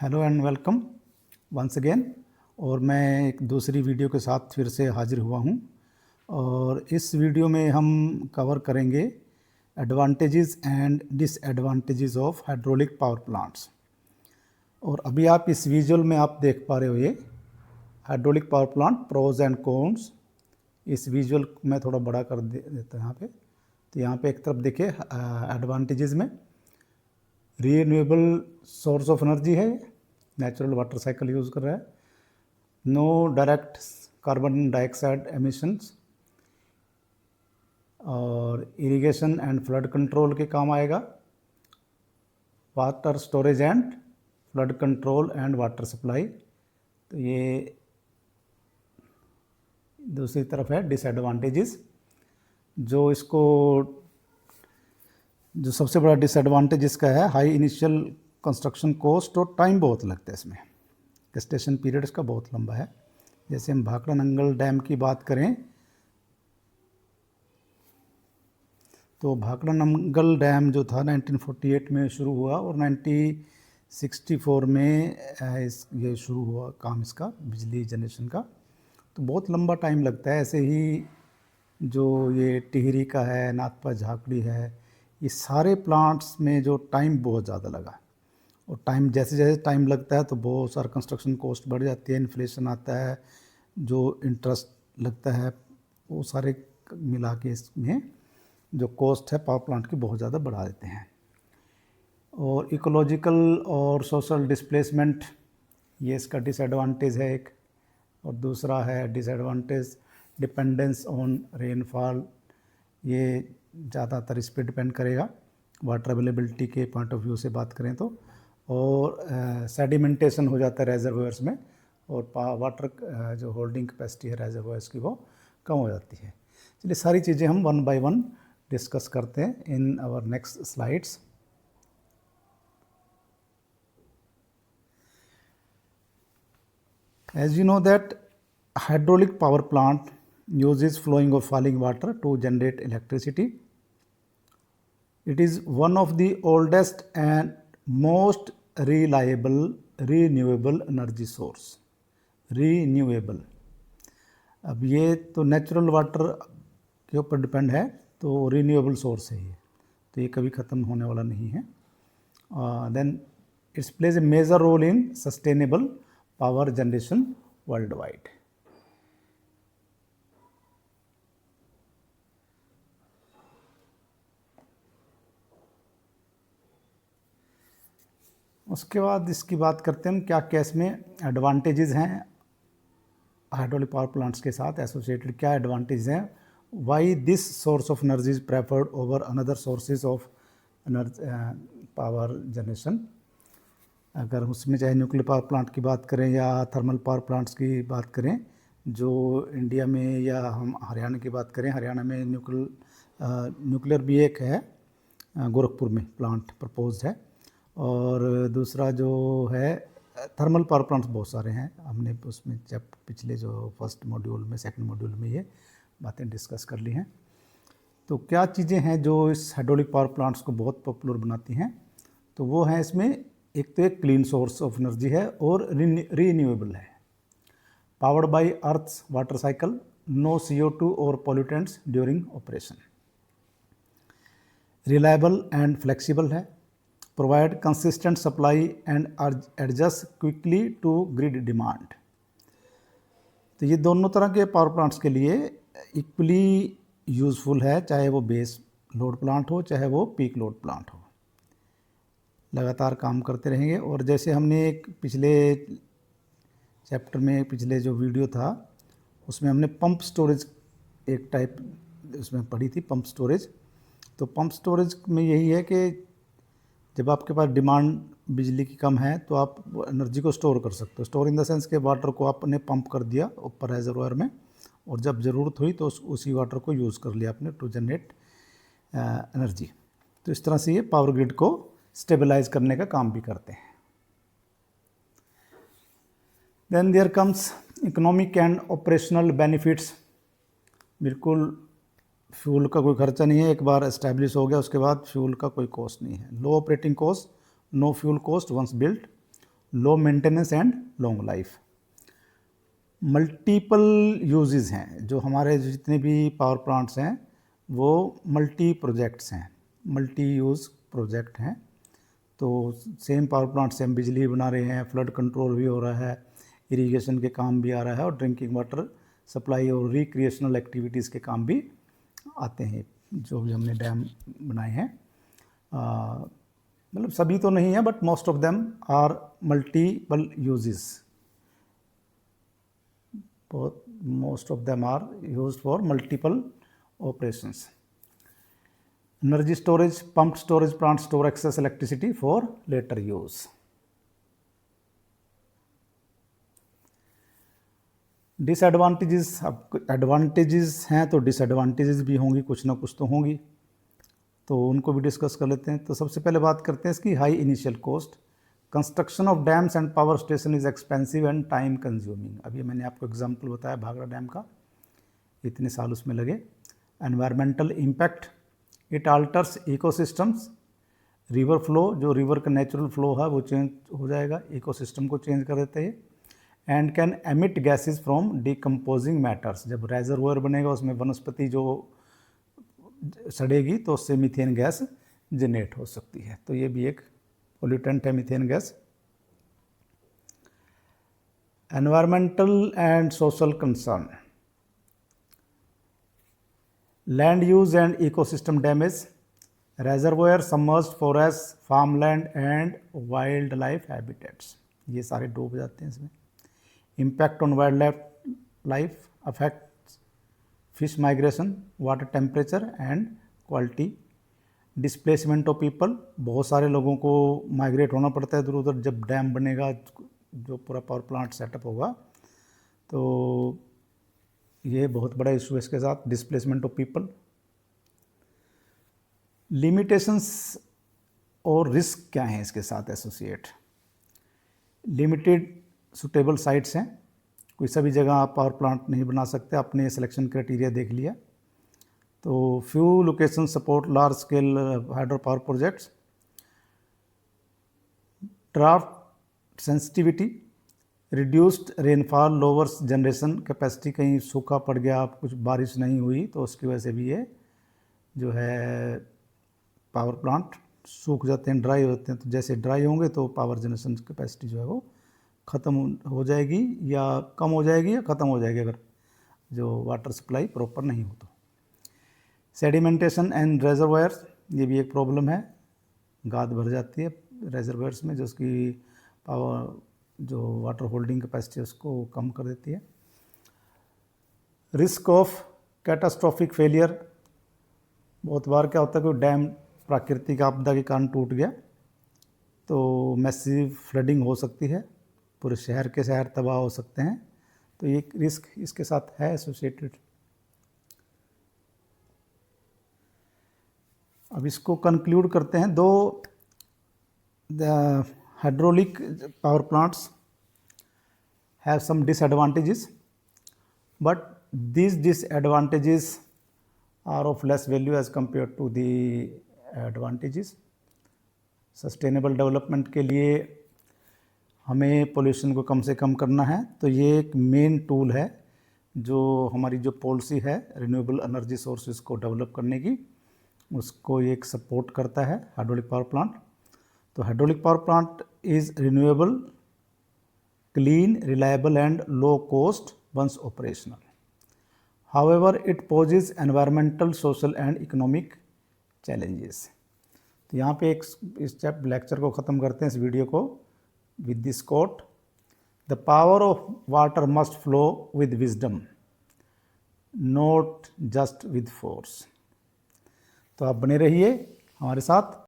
Hello and welcome once again. और मैं एक दूसरी वीडियो के साथ फिर से हाजिर हुआ हूँ और इस वीडियो में हम कवर करेंगे advantages and disadvantages of hydraulic power plants. और अभी आप इस विजुअल में आप देख पा रहे हो ये hydraulic power plant pros and cons. इस विजुअल मैं थोड़ा बड़ा कर देता हूँ यहाँ पे। तो यहाँ पे एक तरफ देखिए एडवांटेजेस में रीन्यूएबल सोर्स ऑफ एनर्जी है, नेचुरल वाटर साइकिल यूज़ कर रहा है, no direct carbon dioxide emissions और इरिगेशन एंड फ्लड कंट्रोल के काम आएगा, water storage and flood control and water supply. तो ये दूसरी तरफ है डिसएडवांटेजेस। जो सबसे बड़ा डिसएडवांटेज इसका है हाई इनिशियल कंस्ट्रक्शन कॉस्ट और टाइम बहुत लगता है इसमें। gestation पीरियड इसका बहुत लंबा है। जैसे हम भाखड़ा नंगल डैम की बात करें तो भाखड़ा नंगल डैम जो था 1948 में शुरू हुआ और 1964 में ये शुरू हुआ काम इसका बिजली जनरेशन का। तो बहुत लंबा टाइम लगता है। ऐसे ही जो ये टिहरी का है, नाथपा झाकड़ी है, ये सारे प्लांट्स में जो टाइम बहुत ज़्यादा लगा। और टाइम जैसे जैसे टाइम लगता है तो बहुत सारा कंस्ट्रक्शन कॉस्ट बढ़ जाती है, इन्फ्लेशन आता है, जो इंटरेस्ट लगता है, वो सारे मिला के इसमें जो कॉस्ट है पावर प्लांट की बहुत ज़्यादा बढ़ा देते हैं। और इकोलॉजिकल और सोशल डिस्प्लेसमेंट, ये इसका डिसएडवांटेज है एक। और दूसरा है डिसएडवांटेज डिपेंडेंस ऑन रेनफॉल, ये ज़्यादातर इस पर डिपेंड करेगा वाटर अवेलेबिलिटी के पॉइंट ऑफ व्यू से बात करें तो। और सेडिमेंटेशन हो जाता है रेजर्वोयर्स में और वाटर जो होल्डिंग कैपेसिटी है रेजर्वोयर्स की वो कम हो जाती है। चलिए सारी चीज़ें हम वन बाय वन डिस्कस करते हैं in our next slides. As you know that hydraulic power plant uses flowing or falling water to generate electricity. It is one of the oldest and most reliable renewable energy source. Renewable. अब ये तो natural water के ऊपर depend है, तो renewable source है ये, तो ये कभी ख़त्म होने वाला नहीं है। Then it's plays a major role in sustainable power generation worldwide. उसके बाद इसकी बात करते हैं हम क्या क्या इसमें एडवांटेजेस हैं हाइड्रोलिक पावर प्लांट्स के साथ एसोसिएटेड, क्या एडवांटेज हैं, why this source of energy is preferred over another sources of power generation. अगर उसमें चाहे न्यूक्लियर पावर प्लांट की बात करें या थर्मल पावर प्लांट्स की बात करें जो इंडिया में, या हम हरियाणा की बात करें, हरियाणा में न्यूक्लियर भी एक है, गोरखपुर में प्लांट प्रपोज्ड है। और दूसरा जो है थर्मल पावर प्लांट्स बहुत सारे हैं, हमने उसमें जब पिछले जो फर्स्ट मॉड्यूल में सेकंड मॉड्यूल में ये बातें डिस्कस कर ली हैं। तो क्या चीज़ें हैं जो इस हाइड्रोलिक पावर प्लांट्स को बहुत पॉपुलर बनाती हैं, तो वो है इसमें एक तो एक क्लीन सोर्स ऑफ एनर्जी है और रीन्यूएबल है, powered by earth's water cycle, no CO2 और pollutants during operation, reliable and flexible है, provide consistent supply and adjust quickly to grid demand. तो ये दोनों तरह के पावर प्लांट्स के लिए इक्वली यूज़फुल है, चाहे वो बेस लोड प्लांट हो चाहे वो पीक लोड प्लांट हो, लगातार काम करते रहेंगे। और जैसे हमने एक पिछले चैप्टर में पिछले जो वीडियो था उसमें हमने पंप स्टोरेज एक टाइप उसमें पढ़ी थी, पंप स्टोरेज। तो पंप स्टोरेज में यही है कि जब आपके पास डिमांड बिजली की कम है तो आप एनर्जी को स्टोर कर सकते हो। स्टोर इन द सेंस के वाटर को आपने पंप कर दिया ऊपर रेजर्वायर में और जब ज़रूरत हुई तो उसी वाटर को यूज़ कर लिया आपने टू जनरेट एनर्जी। तो इस तरह से ये पावर ग्रिड को स्टेबलाइज करने का काम भी करते हैं। Then there comes economic and operational benefits. बिल्कुल फ्यूल का कोई खर्चा नहीं है, एक बार एस्टैब्लिश हो गया उसके बाद फ्यूल का कोई कॉस्ट नहीं है। Low operating cost, no fuel cost once built, low maintenance and long life. Multiple uses हैं, जो हमारे जितने भी पावर प्लांट्स हैं वो मल्टी प्रोजेक्ट्स हैं, मल्टी यूज़ प्रोजेक्ट हैं। तो सेम पावर प्लांट से हम बिजली बना रहे हैं, फ्लड कंट्रोल भी हो रहा है, इरिगेशन के काम भी आ रहा है और ड्रिंकिंग वाटर सप्लाई और रिक्रिएशनल एक्टिविटीज़ के काम भी आते हैं, जो भी हमने डैम बनाए हैं। मतलब सभी तो नहीं है, but most of them are multiple uses, most of them are used for multiple operations. Energy storage, pumped storage plants store excess electricity for later use. Disadvantages, अब एडवांटेजेस हैं तो डिसएडवांटेजेस भी होंगी, कुछ ना कुछ तो होंगी, तो उनको भी डिस्कस कर लेते हैं। तो सबसे पहले बात करते हैं इसकी high initial cost. Construction of dams and power station is expensive and time consuming. अभी मैंने आपको एग्जांपल बताया भाखड़ा डैम का, इतने साल उसमें लगे। Environmental impact, it alters ecosystems, river flow, जो रिवर का नेचुरल फ्लो है वो चेंज हो जाएगा, इकोसिस्टम को चेंज कर देते हैं। And can emit gases from decomposing matters, जब रेजरवोयर बनेगा उसमें वनस्पति जो सड़ेगी तो उससे मीथेन गैस जनरेट हो सकती है, तो ये भी एक पोल्यूटेंट है methane gas. Environmental and social concern, land use and ecosystem damage, reservoir, submerged forest, farmland and wild life habitats, ये सारे डूब जाते हैं इसमें। Impact on wild life, affect fish migration, water temperature and quality, displacement of people, बहुत सारे लोगों को माइग्रेट होना पड़ता है इधर उधर जब डैम बनेगा, जो पूरा पावर प्लांट सेटअप होगा, तो ये बहुत बड़ा इशू है इसके साथ, डिस्प्लेसमेंट ऑफ पीपल। लिमिटेशंस और रिस्क क्या हैं इसके साथ एसोसिएट। लिमिटेड सुटेबल साइट्स हैं, कोई सभी जगह आप पावर प्लांट नहीं बना सकते, आपने सिलेक्शन क्राइटेरिया देख लिया। तो few location support large scale hydro power projects. Draft sensitivity, reduced rainfall lowers generation capacity, कहीं सूखा पड़ गया, कुछ बारिश नहीं हुई तो उसकी वजह से भी ये जो है पावर प्लांट सूख जाते हैं, ड्राई होते हैं। तो जैसे ड्राई होंगे तो पावर जनरेशन कैपेसिटी जो है वो ख़त्म हो जाएगी या कम हो जाएगी या ख़त्म हो जाएगी अगर जो वाटर सप्लाई प्रॉपर नहीं हो तो। सेडिमेंटेशन एंड रेजरवायर्स, ये भी एक प्रॉब्लम है, गाद भर जाती है रेजरवायर्स में, जो उसकी पावर जो वाटर होल्डिंग कैपेसिटी उसको कम कर देती है। रिस्क ऑफ कैटास्ट्रॉफिक फेलियर, बहुत बार क्या होता है कि डैम प्राकृतिक आपदा के कारण टूट गया तो मैसिव फ्लडिंग हो सकती है, पूरे शहर के शहर तबाह हो सकते हैं, तो ये रिस्क इसके साथ है एसोसिएटेड। अब इसको कंक्लूड करते हैं। दो hydraulic power plants have some disadvantages, but these disadvantages are of less value as compared to the advantages. Sustainable development के लिए हमें पोल्यूशन को कम से कम करना है, तो ये एक मेन टूल है जो हमारी जो पॉलिसी है रिन्यूएबल एनर्जी सोर्सेज को डेवलप करने की, उसको एक सपोर्ट करता है हाइड्रोलिक पावर प्लांट। तो hydraulic power plant is renewable, clean, reliable and low cost once operational. However, it poses environmental, social and economic challenges. तो यहाँ पे एक इस लेक्चर को ख़त्म करते हैं, इस वीडियो को, with this quote: The power of water must flow with wisdom, not just with force. तो आप बने रहिए हमारे साथ।